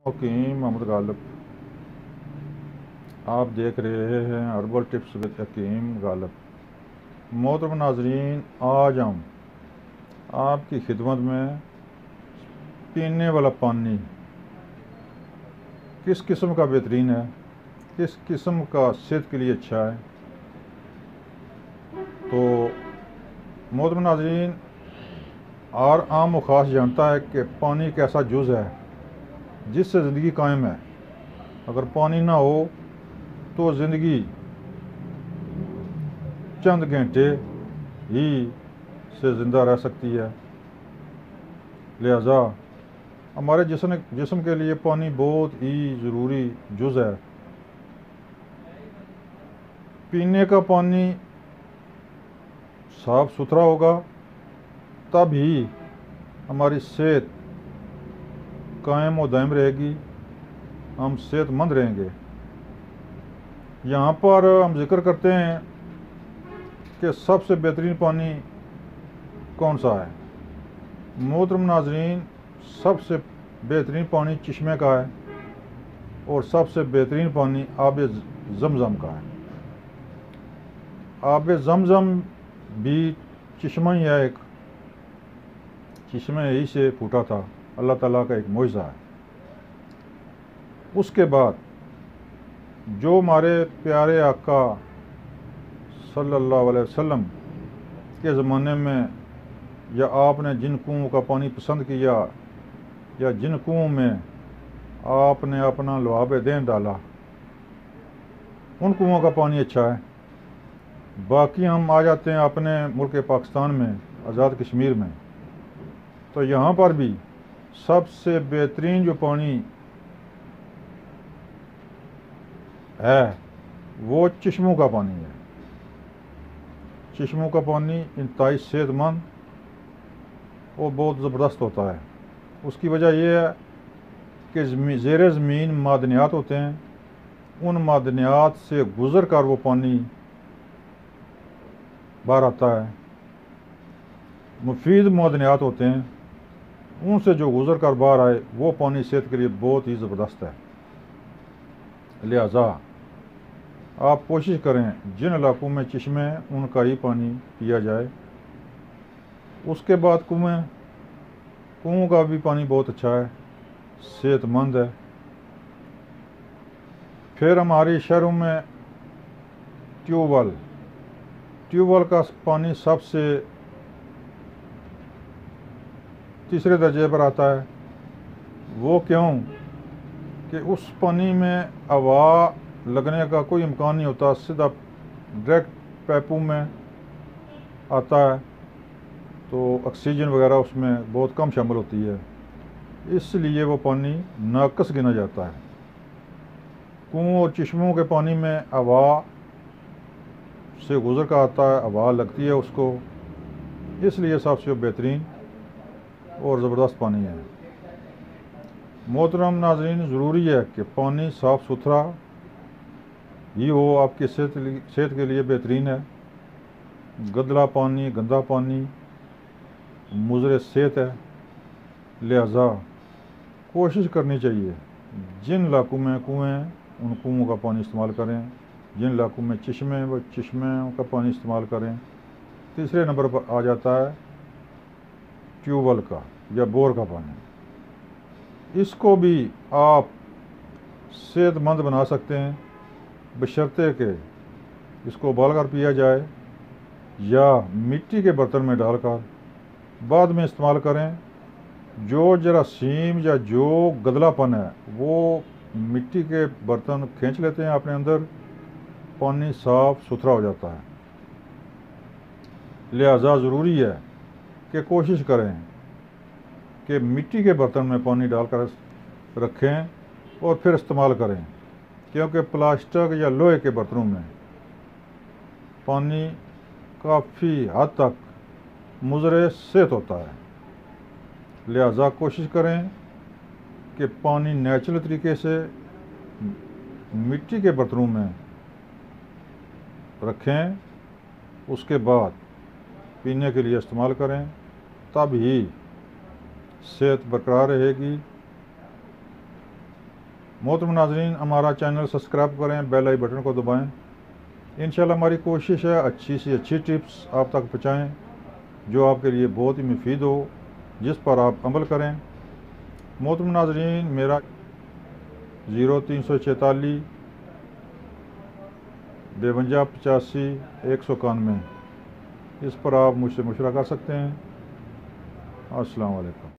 हकीम मोहम्मद गालिब, आप देख रहे हैं हर्बल टिप्स विद हकीम गालिब। मोहतरम नाजरीन, आज हम आपकी खिदमत में पीने वाला पानी किस किस्म का बेहतरीन है, किस किस्म का सेहत के लिए अच्छा है। तो मोहतरम नाजरीन, और आम व ख़ास जानता है कि पानी एक ऐसा जुज़ है जिससे ज़िंदगी कायम है। अगर पानी ना हो तो ज़िंदगी चंद घंटे ही से ज़िंदा रह सकती है। लिहाजा हमारे जिस्म के लिए पानी बहुत ही ज़रूरी जुज़ है। पीने का पानी साफ़ सुथरा होगा तब ही हमारी सेहत कायम और दायम रहेगी, हम सेहतमंद रहेंगे। यहाँ पर हम जिक्र करते हैं कि सबसे बेहतरीन पानी कौन सा है। मोहतरम नाजरीन, सबसे बेहतरीन पानी चश्मे का है और सबसे बेहतरीन पानी आब ज़मज़म का है। आब ज़मज़म भी चश्मा ही है, एक चश्मे ही से फूटा था, अल्लाह ताला का एक मोइज़ा है। उसके बाद जो हमारे प्यारे आका सल्लल्लाहु अलैहि वसल्लम के ज़माने में या आपने जिन कुओं का पानी पसंद किया या जिन कुओं में आपने अपना लुआब देन डाला, उन कुओं का पानी अच्छा है। बाकी हम आ जाते हैं अपने मुल्क पाकिस्तान में, आज़ाद कश्मीर में, तो यहाँ पर भी सबसे बेहतरीन जो पानी है वो चश्मों का पानी है। चश्मों का पानी इंतहाई सेहतमंद और बहुत ज़बरदस्त होता है। उसकी वजह यह है कि ज़ेरे ज़मीन मादनियात होते हैं, उन मादनियात से गुज़र कर वो पानी बाहर आता है। मुफीद मादनियात होते हैं, उनसे जो गुज़र कर बाहर आए वो पानी सेहत के लिए बहुत ही ज़बरदस्त है। लिहाजा आप कोशिश करें जिन इलाकों में चश्मे उनका ही पानी पिया जाए। उसके बाद कुओं का भी पानी बहुत अच्छा है, सेहतमंद है। फिर हमारे शहरों में ट्यूबवेल का पानी सबसे तीसरे दर्जे पर आता है। वो क्यों कि उस पानी में हवा लगने का कोई इम्कान नहीं होता, सीधा डायरेक्ट पाइपों में आता है, तो ऑक्सीजन वगैरह उसमें बहुत कम शामिल होती है, इसलिए वो पानी नाक़िस गिना जाता है। कुओं और चश्मों के पानी में हवा से गुज़र कर आता है, हवा लगती है उसको, इसलिए सबसे बेहतरीन और ज़बरदस्त पानी है। मोहतरम नाज़रीन, ज़रूरी है कि पानी साफ़ सुथरा ही हो, आपकी सेहत के लिए बेहतरीन है। गंदला पानी, गंदा पानी मुज़र सेहत है। लिहाजा कोशिश करनी चाहिए जिन इलाकों में कुएँ हैं उन कुओं का पानी इस्तेमाल करें, जिन इलाकों में चश्मे व चश्मे का पानी इस्तेमाल करें। तीसरे नंबर पर आ जाता है ट्यूबवेल का या बोर का पानी। इसको भी आप सेहतमंद बना सकते हैं बशर्ते कि इसको उबाल कर पिया जाए या मिट्टी के बर्तन में डालकर बाद में इस्तेमाल करें। जो जरासीम या जो गंदलापन है वो मिट्टी के बर्तन खींच लेते हैं अपने अंदर, पानी साफ़ सुथरा हो जाता है। लिहाजा ज़रूरी है कि कोशिश करें कि मिट्टी के बर्तन में पानी डालकर रखें और फिर इस्तेमाल करें, क्योंकि प्लास्टिक या लोहे के बर्तनों में पानी काफ़ी हद तक मुज़र सेहत होता है। लिहाजा कोशिश करें कि पानी नेचुरल तरीके से मिट्टी के बर्तनों में रखें, उसके बाद पीने के लिए इस्तेमाल करें, तब ही सेहत बरकरार रहेगी मोहतरम नाज़रीन, हमारा चैनल सब्सक्राइब करें, बेल आई बटन को दबाएं। इंशाल्लाह हमारी कोशिश है अच्छी से अच्छी टिप्स आप तक पहुँचाएँ जो आपके लिए बहुत ही मुफीद हो, जिस पर आप अमल करें। मोहतरम नाज़रीन, मेरा 0346 52 85 191 इस पर आप मुझसे मशवरा कर सकते हैं। अस्सलाम वालेकुम।